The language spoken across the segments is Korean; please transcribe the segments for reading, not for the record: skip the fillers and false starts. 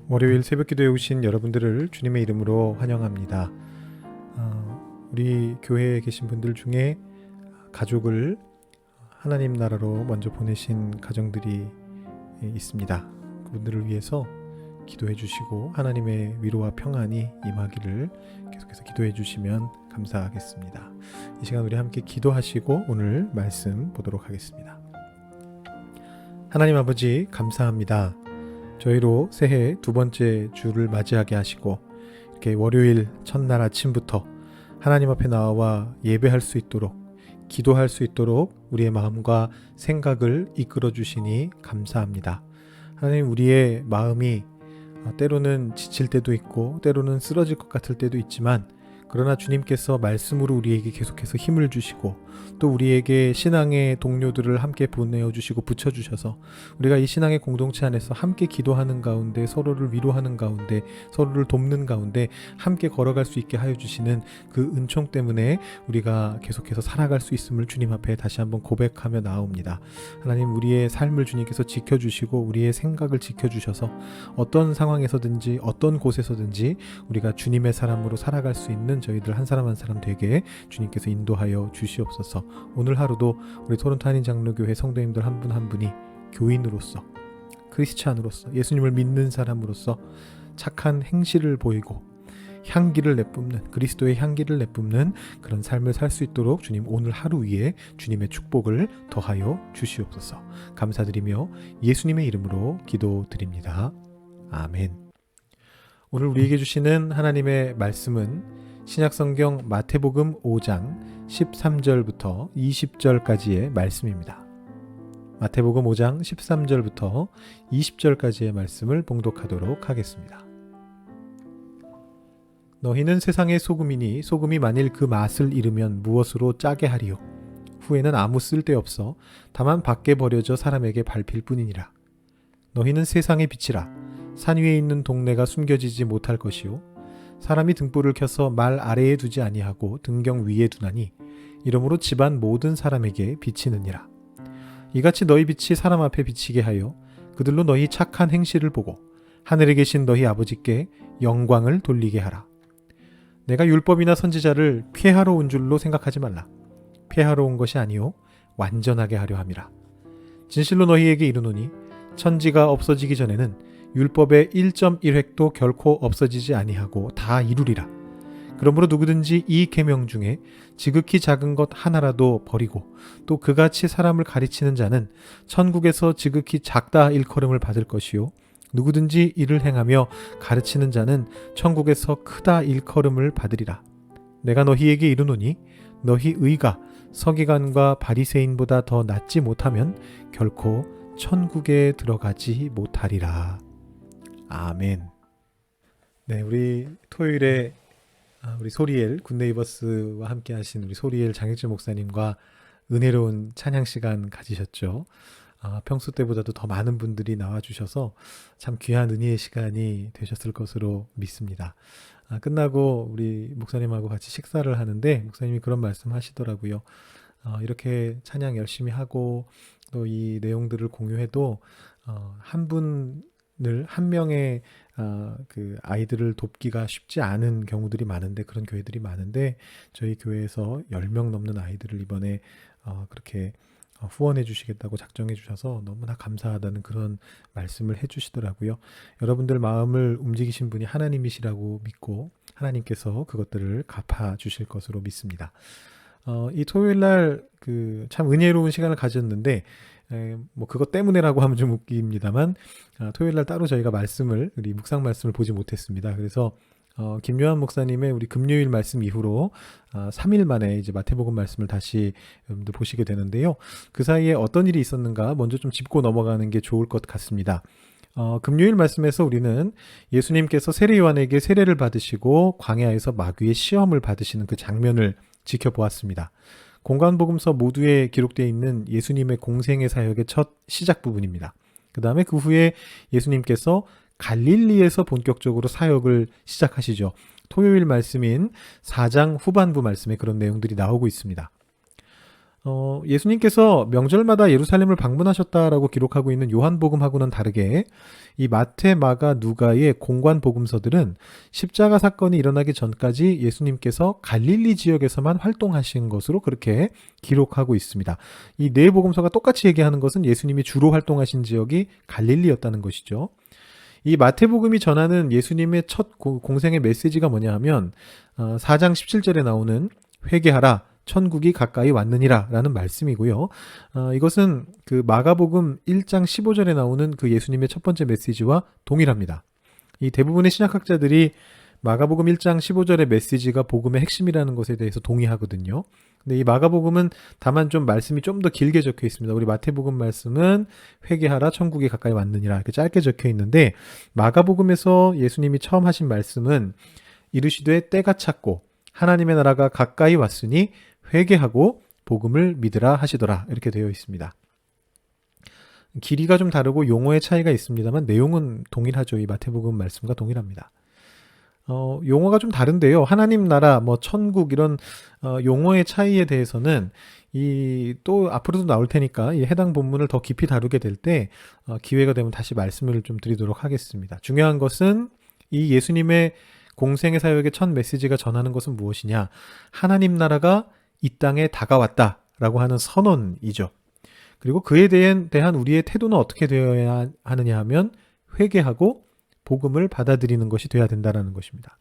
월요일 새벽 기도에 오신 여러분들을 주님의 이름으로 환영합니다. 우리 교회에 계신 분들 중에 가족을 하나님 나라로 먼저 보내신 가정들이 있습니다. 그분들을 위해서 기도해 주시고 하나님의 위로와 평안이 임하기를 계속해서 기도해 주시면 감사하겠습니다. 이 시간 우리 함께 기도하시고 오늘 말씀 보도록 하겠습니다. 하나님 아버지 감사합니다. 저희로 새해 두 번째 주를 맞이하게 하시고 이렇게 월요일 첫날 아침부터 하나님 앞에 나와 예배할 수 있도록 기도할 수 있도록 우리의 마음과 생각을 이끌어 주시니 감사합니다. 하나님, 우리의 마음이 때로는 지칠 때도 있고 때로는 쓰러질 것 같을 때도 있지만, 그러나 주님께서 말씀으로 우리에게 계속해서 힘을 주시고 또 우리에게 신앙의 동료들을 함께 보내주시고 붙여주셔서 우리가 이 신앙의 공동체 안에서 함께 기도하는 가운데, 서로를 위로하는 가운데, 서로를 돕는 가운데 함께 걸어갈 수 있게 하여 주시는 그 은총 때문에 우리가 계속해서 살아갈 수 있음을 주님 앞에 다시 한번 고백하며 나옵니다. 하나님, 우리의 삶을 주님께서 지켜주시고 우리의 생각을 지켜주셔서 어떤 상황에서든지 어떤 곳에서든지 우리가 주님의 사람으로 살아갈 수 있는 저희들 한 사람 한 사람 되게 주님께서 인도하여 주시옵소서. 오늘 하루도 우리 토론토 한인 장로교회 성도님들 한 분 한 분이 교인으로서, 크리스찬으로서, 예수님을 믿는 사람으로서 착한 행실을 보이고 향기를 내뿜는, 그리스도의 향기를 내뿜는 그런 삶을 살 수 있도록 주님 오늘 하루 위에 주님의 축복을 더하여 주시옵소서. 감사드리며 예수님의 이름으로 기도드립니다. 아멘. 오늘 우리에게 주시는 하나님의 말씀은 신약성경 마태복음 5장 13절부터 20절까지의 말씀입니다. 마태복음 5장 13절부터 20절까지의 말씀을 봉독하도록 하겠습니다. 너희는 세상의 소금이니 소금이 만일 그 맛을 잃으면 무엇으로 짜게 하리요? 후에는 아무 쓸데없어 다만 밖에 버려져 사람에게 밟힐 뿐이니라. 너희는 세상의 빛이라. 산 위에 있는 동네가 숨겨지지 못할 것이요, 사람이 등불을 켜서 말 아래에 두지 아니하고 등경 위에 두나니 이러므로 집안 모든 사람에게 비치느니라. 이같이 너희 빛이 사람 앞에 비치게 하여 그들로 너희 착한 행실을 보고 하늘에 계신 너희 아버지께 영광을 돌리게 하라. 내가 율법이나 선지자를 폐하러 온 줄로 생각하지 말라. 폐하러 온 것이 아니요 완전하게 하려 함이라. 진실로 너희에게 이르노니 천지가 없어지기 전에는 율법의 1.1획도 결코 없어지지 아니하고 다 이루리라. 그러므로 누구든지 이 계명 중에 지극히 작은 것 하나라도 버리고 또 그같이 사람을 가르치는 자는 천국에서 지극히 작다 일컬음을 받을 것이요, 누구든지 이를 행하며 가르치는 자는 천국에서 크다 일컬음을 받으리라. 내가 너희에게 이르노니 너희 의가 서기관과 바리새인보다 더 낫지 못하면 결코 천국에 들어가지 못하리라. 아멘. 네, 우리 토요일에 우리 소리엘 굿네이버스와 함께 하신 우리 소리엘 장혁재 목사님과 은혜로운 찬양 시간 가지셨죠. 평소 때보다도 더 많은 분들이 나와주셔서 참 귀한 은혜의 시간이 되셨을 것으로 믿습니다. 끝나고 우리 목사님하고 같이 식사를 하는데 목사님이 그런 말씀 하시더라고요. 이렇게 찬양 열심히 하고 또 이 내용들을 공유해도 한 분을, 한 명의 그 아이들을 돕기가 쉽지 않은 경우들이 많은데, 그런 교회들이 많은데 저희 교회에서 10명 넘는 아이들을 이번에 그렇게 후원해 주시겠다고 작정해 주셔서 너무나 감사하다는 그런 말씀을 해 주시더라고요. 여러분들 마음을 움직이신 분이 하나님이시라고 믿고 하나님께서 그것들을 갚아 주실 것으로 믿습니다. 이 토요일 날 그 참 은혜로운 시간을 가졌는데, 뭐 그것 때문에라고 하면 좀 웃깁니다만, 토요일 날 따로 저희가 말씀을, 우리 묵상 말씀을 보지 못했습니다. 그래서 김요한 목사님의 우리 금요일 말씀 이후로 3일 만에 이제 마태복음 말씀을 다시 여러분들 보시게 되는데요. 그 사이에 어떤 일이 있었는가 먼저 좀 짚고 넘어가는 게 좋을 것 같습니다. 금요일 말씀에서 우리는 예수님께서 세례 요한에게 세례를 받으시고 광야에서 마귀의 시험을 받으시는 그 장면을 지켜보았습니다. 공관복음서 모두에 기록되어 있는 예수님의 공생의 사역의 첫 시작 부분입니다. 그 다음에 그 후에 예수님께서 갈릴리에서 본격적으로 사역을 시작하시죠. 토요일 말씀인 4장 후반부 말씀에 그런 내용들이 나오고 있습니다. 예수님께서 명절마다 예루살렘을 방문하셨다라고 기록하고 있는 요한복음하고는 다르게 이 마태, 마가, 누가의 공관 복음서들은 십자가 사건이 일어나기 전까지 예수님께서 갈릴리 지역에서만 활동하신 것으로 그렇게 기록하고 있습니다. 이 네 복음서가 똑같이 얘기하는 것은 예수님이 주로 활동하신 지역이 갈릴리였다는 것이죠. 이 마태복음이 전하는 예수님의 첫 공생의 메시지가 뭐냐 하면 4장 17절에 나오는 회개하라 천국이 가까이 왔느니라 라는 말씀이고요. 이것은 그 마가복음 1장 15절에 나오는 그 예수님의 첫 번째 메시지와 동일합니다. 이 대부분의 신학학자들이 마가복음 1장 15절의 메시지가 복음의 핵심이라는 것에 대해서 동의하거든요. 근데 이 마가복음은 다만 좀 말씀이 좀 더 길게 적혀 있습니다. 우리 마태복음 말씀은 회개하라 천국이 가까이 왔느니라 이렇게 짧게 적혀 있는데 마가복음에서 예수님이 처음 하신 말씀은 이르시되 때가 찼고 하나님의 나라가 가까이 왔으니 회개하고 복음을 믿으라 하시더라 이렇게 되어 있습니다. 길이가 좀 다르고 용어의 차이가 있습니다만 내용은 동일하죠. 이 마태복음 말씀과 동일합니다. 용어가 좀 다른데요. 하나님 나라, 뭐 천국 이런 용어의 차이에 대해서는 이 또 앞으로도 나올 테니까 이 해당 본문을 더 깊이 다루게 될 때 기회가 되면 다시 말씀을 좀 드리도록 하겠습니다. 중요한 것은 이 예수님의 공생의 사역의 첫 메시지가 전하는 것은 무엇이냐? 하나님 나라가 이 땅에 다가왔다라고 하는 선언이죠. 그리고 그에 대한 우리의 태도는 어떻게 되어야 하느냐 하면 회개하고 복음을 받아들이는 것이 돼야 된다는 것입니다.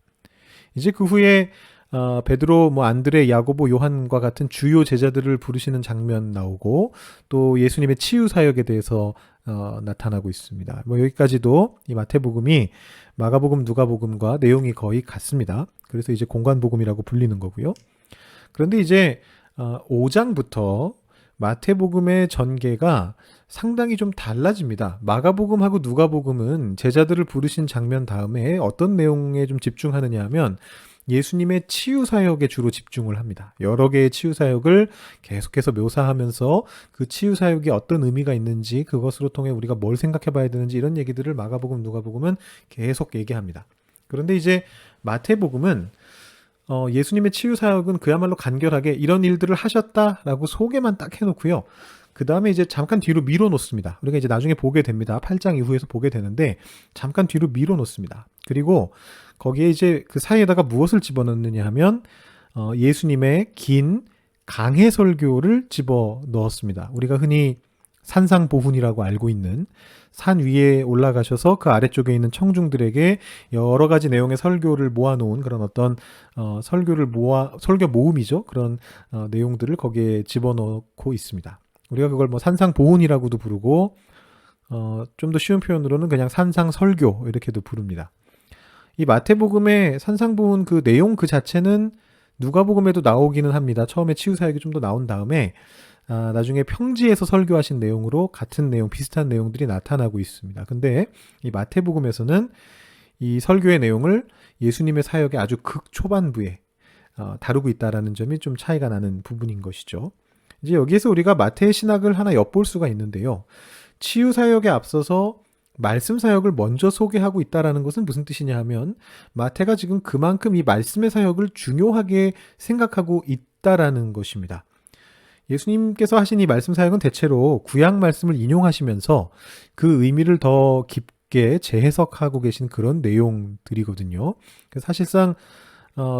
이제 그 후에 베드로, 안드레, 야고보, 요한과 같은 주요 제자들을 부르시는 장면 나오고 또 예수님의 치유 사역에 대해서 나타나고 있습니다. 여기까지도 이 마태복음이 마가복음, 누가복음과 내용이 거의 같습니다. 그래서 이제 공관복음이라고 불리는 거고요. 그런데 이제 5장부터 마태복음의 전개가 상당히 좀 달라집니다. 마가복음하고 누가복음은 제자들을 부르신 장면 다음에 어떤 내용에 좀 집중하느냐 하면 예수님의 치유 사역에 주로 집중을 합니다. 여러 개의 치유 사역을 계속해서 묘사하면서 그 치유 사역이 어떤 의미가 있는지 그것으로 통해 우리가 뭘 생각해 봐야 되는지 이런 얘기들을 마가복음, 누가복음은 계속 얘기합니다. 그런데 이제 마태복음은 예수님의 치유 사역은 그야말로 간결하게 이런 일들을 하셨다라고 소개만 딱 해놓고요. 그 다음에 이제 잠깐 뒤로 밀어놓습니다. 우리가 이제 나중에 보게 됩니다. 8장 이후에서 보게 되는데 잠깐 뒤로 밀어놓습니다. 그리고 거기에 이제 그 사이에다가 무엇을 집어넣느냐 하면 예수님의 긴 강해 설교를 집어넣었습니다. 우리가 흔히 산상보훈이라고 알고 있는 산 위에 올라가셔서 그 아래쪽에 있는 청중들에게 여러 가지 내용의 설교를 모아놓은 그런 어떤 설교 모음이죠. 그런 내용들을 거기에 집어넣고 있습니다. 우리가 그걸 산상보훈이라고도 부르고 좀 더 쉬운 표현으로는 그냥 산상설교 이렇게도 부릅니다. 이 마태복음의 산상보훈 그 내용 그 자체는 누가복음에도 나오기는 합니다. 처음에 치유사역이 좀 더 나온 다음에 나중에 평지에서 설교하신 내용으로 같은 내용, 비슷한 내용들이 나타나고 있습니다. 근데 이 마태복음에서는 이 설교의 내용을 예수님의 사역의 아주 극초반부에 다루고 있다라는 점이 좀 차이가 나는 부분인 것이죠. 이제 여기에서 우리가 마태의 신학을 하나 엿볼 수가 있는데요. 치유 사역에 앞서서 말씀 사역을 먼저 소개하고 있다라는 것은 무슨 뜻이냐 하면 마태가 지금 그만큼 이 말씀의 사역을 중요하게 생각하고 있다라는 것입니다. 예수님께서 하신 이 말씀 사역은 대체로 구약 말씀을 인용하시면서 그 의미를 더 깊게 재해석하고 계신 그런 내용들이거든요. 그래서 사실상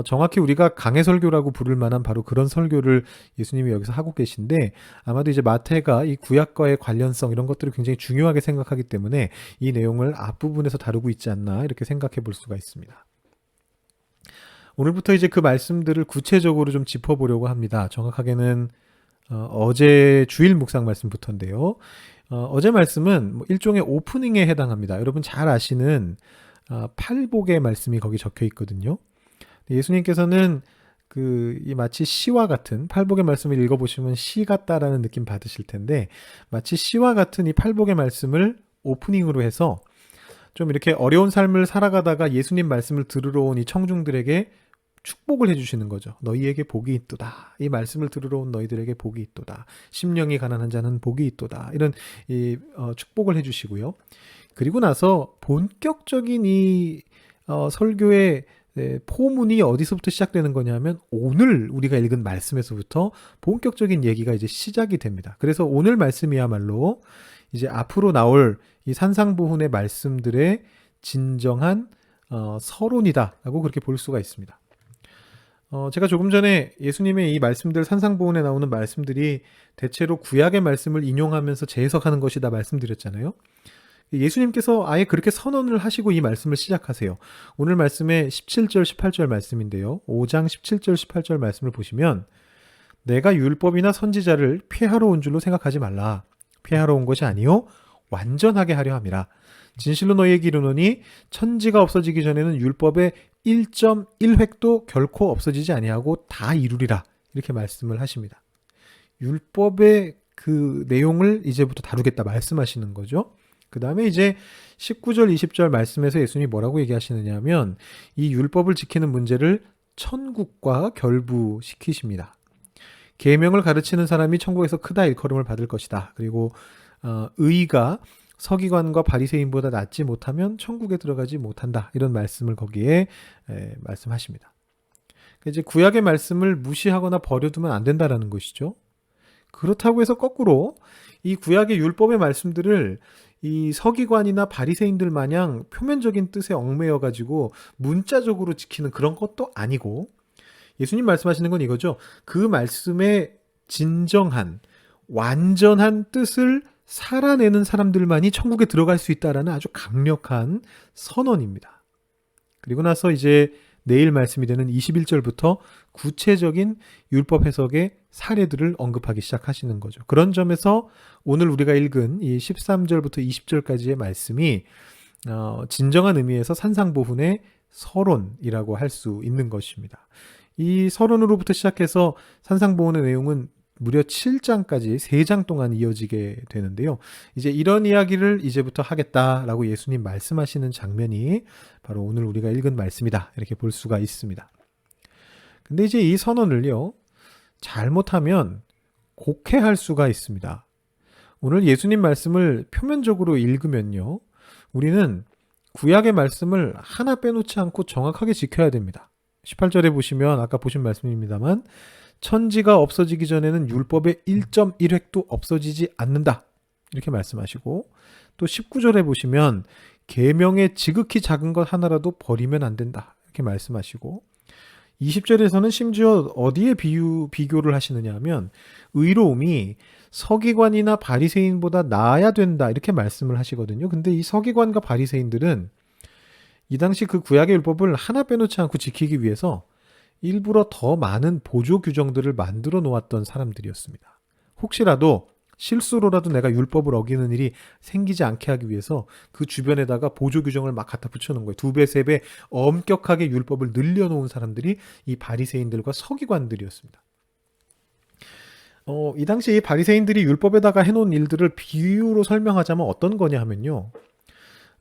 정확히 우리가 강해 설교라고 부를 만한 바로 그런 설교를 예수님이 여기서 하고 계신데 아마도 이제 마태가 이 구약과의 관련성 이런 것들을 굉장히 중요하게 생각하기 때문에 이 내용을 앞부분에서 다루고 있지 않나 이렇게 생각해 볼 수가 있습니다. 오늘부터 이제 그 말씀들을 구체적으로 좀 짚어보려고 합니다. 정확하게는 어제 주일 묵상 말씀부터인데요. 어제 말씀은 일종의 오프닝에 해당합니다. 여러분 잘 아시는 팔복의 말씀이 거기 적혀 있거든요. 예수님께서는 이 마치 시와 같은 팔복의 말씀을 읽어보시면 시 같다라는 느낌 받으실 텐데 마치 시와 같은 이 팔복의 말씀을 오프닝으로 해서 좀 이렇게 어려운 삶을 살아가다가 예수님 말씀을 들으러 온 이 청중들에게 축복을 해주시는 거죠. 너희에게 복이 있도다. 이 말씀을 들으러 온 너희들에게 복이 있도다. 심령이 가난한 자는 복이 있도다. 이런 축복을 해주시고요. 그리고 나서 본격적인 이 설교의 포문이 어디서부터 시작되는 거냐면 오늘 우리가 읽은 말씀에서부터 본격적인 얘기가 이제 시작이 됩니다. 그래서 오늘 말씀이야말로 이제 앞으로 나올 이 산상보훈의 말씀들의 진정한 서론이다라고 그렇게 볼 수가 있습니다. 제가 조금 전에 예수님의 이 말씀들, 산상보훈에 나오는 말씀들이 대체로 구약의 말씀을 인용하면서 재해석하는 것이다 말씀드렸잖아요. 예수님께서 아예 그렇게 선언을 하시고 이 말씀을 시작하세요. 오늘 말씀의 17절, 18절 말씀인데요. 5장 17절, 18절 말씀을 보시면 내가 율법이나 선지자를 폐하러 온 줄로 생각하지 말라. 폐하러 온 것이 아니요 완전하게 하려 함이라. 진실로 너희에게 이르노니 천지가 없어지기 전에는 율법의 1.1획도 결코 없어지지 아니하고 다 이루리라. 이렇게 말씀을 하십니다. 율법의 그 내용을 이제부터 다루겠다 말씀하시는 거죠. 그 다음에 이제 19절, 20절 말씀에서 예수님이 뭐라고 얘기하시느냐 하면 이 율법을 지키는 문제를 천국과 결부시키십니다. 계명을 가르치는 사람이 천국에서 크다 일컬음을 받을 것이다. 그리고 의가 서기관과 바리새인보다 낫지 못하면 천국에 들어가지 못한다. 이런 말씀을 거기에 말씀하십니다. 이제 구약의 말씀을 무시하거나 버려두면 안 된다라는 것이죠. 그렇다고 해서 거꾸로 이 구약의 율법의 말씀들을 이 서기관이나 바리새인들 마냥 표면적인 뜻에 얽매여 가지고 문자적으로 지키는 그런 것도 아니고 예수님 말씀하시는 건 이거죠. 그 말씀의 진정한 완전한 뜻을 살아내는 사람들만이 천국에 들어갈 수 있다라는 아주 강력한 선언입니다. 그리고 나서 이제 내일 말씀이 되는 21절부터 구체적인 율법 해석의 사례들을 언급하기 시작하시는 거죠. 그런 점에서 오늘 우리가 읽은 이 13절부터 20절까지의 말씀이 진정한 의미에서 산상보훈의 서론이라고 할 수 있는 것입니다. 이 서론으로부터 시작해서 산상보훈의 내용은 무려 7장까지 3장 동안 이어지게 되는데요. 이제 이런 이야기를 이제부터 하겠다라고 예수님 말씀하시는 장면이 바로 오늘 우리가 읽은 말씀이다. 이렇게 볼 수가 있습니다. 근데 이제 이 선언을요, 잘못하면 곡해할 수가 있습니다. 오늘 예수님 말씀을 표면적으로 읽으면요, 우리는 구약의 말씀을 하나 빼놓지 않고 정확하게 지켜야 됩니다. 18절에 보시면 아까 보신 말씀입니다만 천지가 없어지기 전에는 율법의 1.1획도 없어지지 않는다. 이렇게 말씀하시고 또 19절에 보시면 계명의 지극히 작은 것 하나라도 버리면 안 된다. 이렇게 말씀하시고 20절에서는 심지어 어디에 비교를 하시느냐 하면 의로움이 서기관이나 바리새인보다 나아야 된다. 이렇게 말씀을 하시거든요. 근데 이 서기관과 바리새인들은 이 당시 그 구약의 율법을 하나 빼놓지 않고 지키기 위해서 일부러 더 많은 보조 규정들을 만들어 놓았던 사람들이었습니다. 혹시라도 실수로라도 내가 율법을 어기는 일이 생기지 않게 하기 위해서 그 주변에다가 보조 규정을 막 갖다 붙여놓은 거예요. 2배, 3배 엄격하게 율법을 늘려놓은 사람들이 이 바리새인들과 서기관들이었습니다. 이 당시 이 바리새인들이 율법에다가 해놓은 일들을 비유로 설명하자면 어떤 거냐 하면요.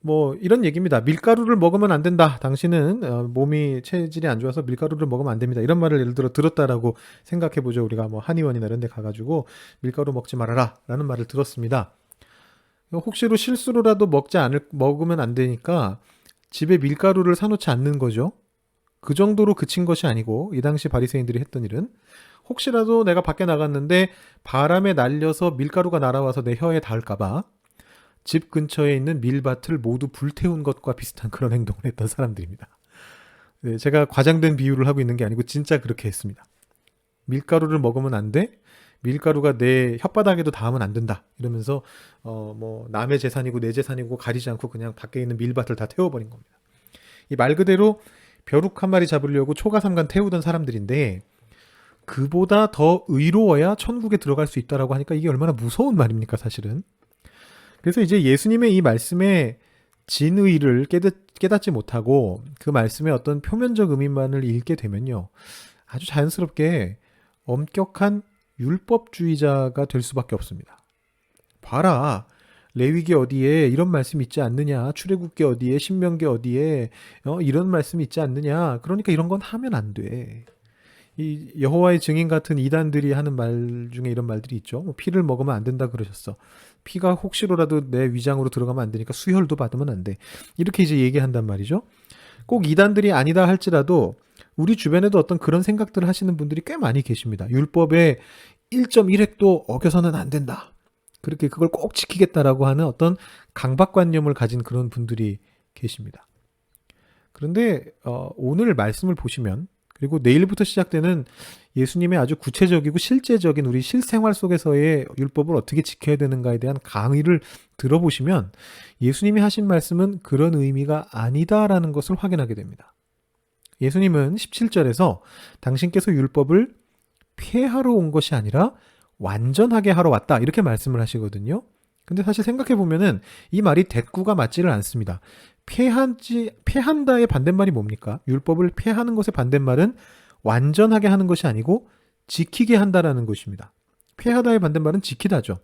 뭐 이런 얘기입니다. 밀가루를 먹으면 안 된다. 당신은 몸이 체질이 안 좋아서 밀가루를 먹으면 안 됩니다. 이런 말을 예를 들어 들었다라고 생각해 보죠. 우리가 뭐 한의원이나 이런 데 가가지고 밀가루 먹지 말아라 라는 말을 들었습니다. 혹시로 실수로라도 먹으면 안 되니까 집에 밀가루를 사놓지 않는 거죠. 그 정도로 그친 것이 아니고 이 당시 바리새인들이 했던 일은 혹시라도 내가 밖에 나갔는데 바람에 날려서 밀가루가 날아와서 내 혀에 닿을까봐 집 근처에 있는 밀밭을 모두 불태운 것과 비슷한 그런 행동을 했던 사람들입니다. 네, 제가 과장된 비유를 하고 있는 게 아니고 진짜 그렇게 했습니다. 밀가루를 먹으면 안 돼? 밀가루가 내 혓바닥에도 닿으면 안 된다. 이러면서 뭐 남의 재산이고 내 재산이고 가리지 않고 그냥 밖에 있는 밀밭을 다 태워버린 겁니다. 이 말 그대로 벼룩 한 마리 잡으려고 초가삼간 태우던 사람들인데 그보다 더 의로워야 천국에 들어갈 수 있다라고 하니까 이게 얼마나 무서운 말입니까 사실은. 그래서 이제 예수님의 이 말씀의 진의를 깨닫지 못하고 그 말씀의 어떤 표면적 의미만을 읽게 되면요. 아주 자연스럽게 엄격한 율법주의자가 될 수밖에 없습니다. 봐라. 레위기 어디에 이런 말씀 있지 않느냐. 출애굽기 어디에 신명기 어디에 이런 말씀 있지 않느냐. 그러니까 이런 건 하면 안 돼. 이 여호와의 증인 같은 이단들이 하는 말 중에 이런 말들이 있죠. 뭐 피를 먹으면 안 된다 그러셨어. 피가 혹시로라도 내 위장으로 들어가면 안 되니까 수혈도 받으면 안 돼. 이렇게 이제 얘기한단 말이죠. 꼭 이단들이 아니다 할지라도 우리 주변에도 어떤 그런 생각들을 하시는 분들이 꽤 많이 계십니다. 율법의 1.1획도 어겨서는 안 된다. 그렇게 그걸 꼭 지키겠다라고 하는 어떤 강박관념을 가진 그런 분들이 계십니다. 그런데 오늘 말씀을 보시면, 그리고 내일부터 시작되는 예수님의 아주 구체적이고 실제적인 우리 실생활 속에서의 율법을 어떻게 지켜야 되는가에 대한 강의를 들어보시면 예수님이 하신 말씀은 그런 의미가 아니다라는 것을 확인하게 됩니다. 예수님은 17절에서 당신께서 율법을 폐하러 온 것이 아니라 완전하게 하러 왔다, 이렇게 말씀을 하시거든요. 근데 사실 생각해 보면은 이 말이 대꾸가 맞지를 않습니다. 폐한다의 반대말이 뭡니까? 율법을 폐하는 것의 반대말은 완전하게 하는 것이 아니고 지키게 한다라는 것입니다. 폐하다의 반대말은 지키다죠.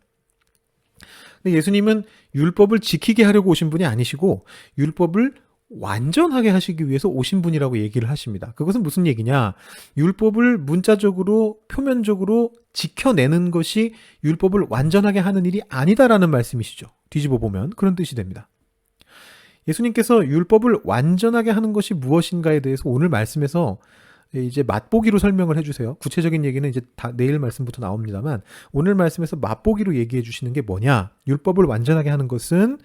근데 예수님은 율법을 지키게 하려고 오신 분이 아니시고 율법을 완전하게 하시기 위해서 오신 분이라고 얘기를 하십니다. 그것은 무슨 얘기냐? 율법을 문자적으로, 표면적으로 지켜내는 것이 율법을 완전하게 하는 일이 아니다라는 말씀이시죠. 뒤집어 보면 그런 뜻이 됩니다. 예수님께서 율법을 완전하게 하는 것이 무엇인가에 대해서 오늘 말씀에서 이제 맛보기로 설명을 해주세요. 구체적인 얘기는 이제 다 내일 말씀부터 나옵니다만, 오늘 말씀에서 맛보기로 얘기해 주시는 게 뭐냐? 율법을 완전하게 하는 것은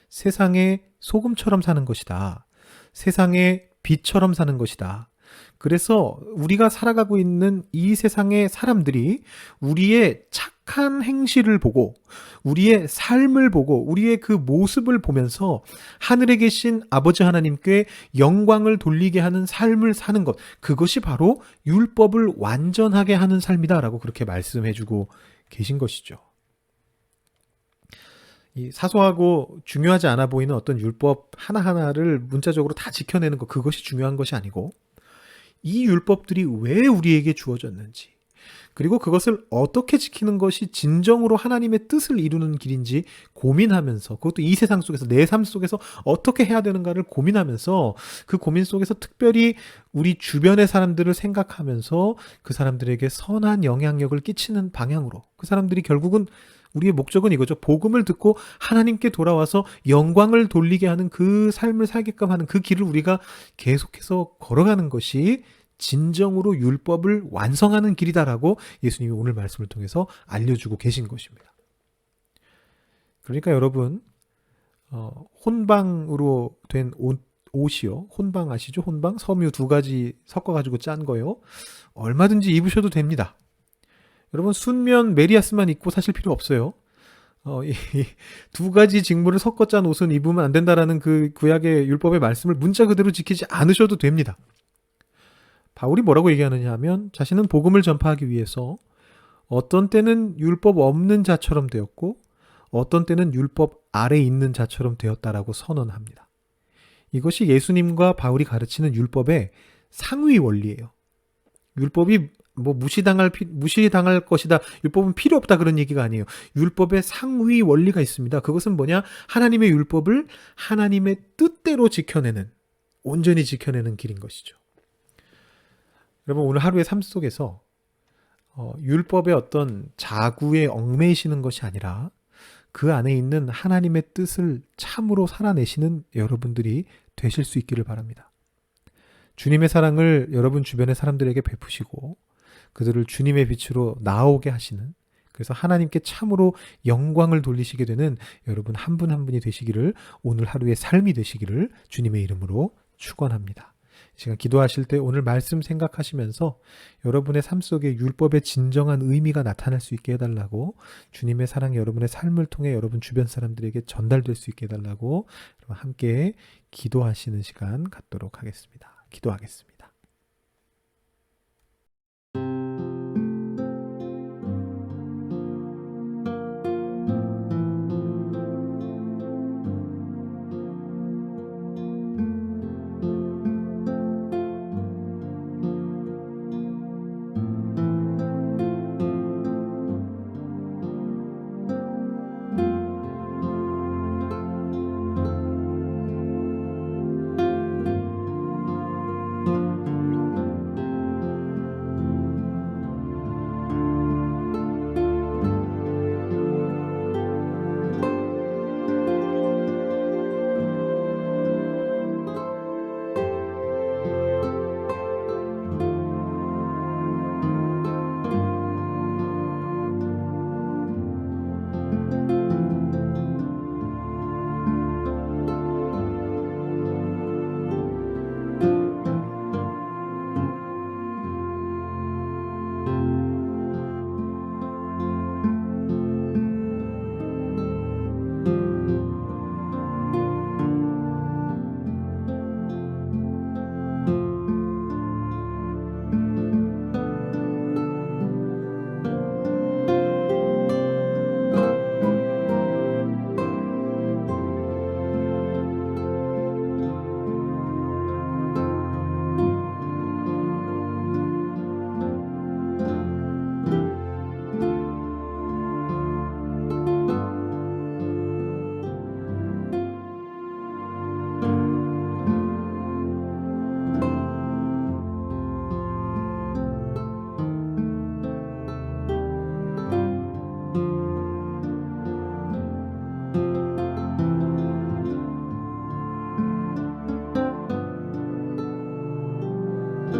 세상의 소금처럼 사는 것이다. 세상의 빛처럼 사는 것이다. 그래서 우리가 살아가고 있는 이 세상의 사람들이 우리의 착한 행실을 보고, 우리의 삶을 보고, 우리의 그 모습을 보면서 하늘에 계신 아버지 하나님께 영광을 돌리게 하는 삶을 사는 것, 그것이 바로 율법을 완전하게 하는 삶이다라고 그렇게 말씀해주고 계신 것이죠. 이 사소하고 중요하지 않아 보이는 어떤 율법 하나하나를 문자적으로 다 지켜내는 것, 그것이 중요한 것이 아니고 이 율법들이 왜 우리에게 주어졌는지, 그리고 그것을 어떻게 지키는 것이 진정으로 하나님의 뜻을 이루는 길인지 고민하면서, 그것도 이 세상 속에서, 내 삶 속에서 어떻게 해야 되는가를 고민하면서, 그 고민 속에서 특별히 우리 주변의 사람들을 생각하면서 그 사람들에게 선한 영향력을 끼치는 방향으로, 그 사람들이 결국은, 우리의 목적은 이거죠. 복음을 듣고 하나님께 돌아와서 영광을 돌리게 하는 그 삶을 살게끔 하는 그 길을 우리가 계속해서 걸어가는 것이 진정으로 율법을 완성하는 길이다라고 예수님이 오늘 말씀을 통해서 알려주고 계신 것입니다. 그러니까 여러분, 혼방으로 된 옷이요. 혼방 아시죠? 혼방? 섬유 2가지 섞어가지고 짠 거요. 얼마든지 입으셔도 됩니다. 여러분, 순면 메리아스만 입고 사실 필요 없어요. 이 2가지 직물을 섞어 짠 옷은 입으면 안 된다라는 그 구약의 율법의 말씀을 문자 그대로 지키지 않으셔도 됩니다. 바울이 뭐라고 얘기하느냐 하면, 자신은 복음을 전파하기 위해서 어떤 때는 율법 없는 자처럼 되었고 어떤 때는 율법 아래 있는 자처럼 되었다라고 선언합니다. 이것이 예수님과 바울이 가르치는 율법의 상위 원리예요. 율법이 무시당할 것이다, 율법은 필요 없다, 그런 얘기가 아니에요. 율법의 상위 원리가 있습니다. 그것은 뭐냐? 하나님의 율법을 하나님의 뜻대로 지켜내는, 온전히 지켜내는 길인 것이죠. 여러분, 오늘 하루의 삶 속에서 율법의 어떤 자구에 얽매이시는 것이 아니라 그 안에 있는 하나님의 뜻을 참으로 살아내시는 여러분들이 되실 수 있기를 바랍니다. 주님의 사랑을 여러분 주변의 사람들에게 베푸시고 그들을 주님의 빛으로 나오게 하시는, 그래서 하나님께 참으로 영광을 돌리시게 되는 여러분 한 분 한 분이 되시기를, 오늘 하루의 삶이 되시기를 주님의 이름으로 축원합니다. 이 시간 기도하실 때 오늘 말씀 생각하시면서 여러분의 삶 속에 율법의 진정한 의미가 나타날 수 있게 해달라고, 주님의 사랑이 여러분의 삶을 통해 여러분 주변 사람들에게 전달될 수 있게 해달라고 함께 기도하시는 시간 갖도록 하겠습니다. 기도하겠습니다.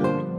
네.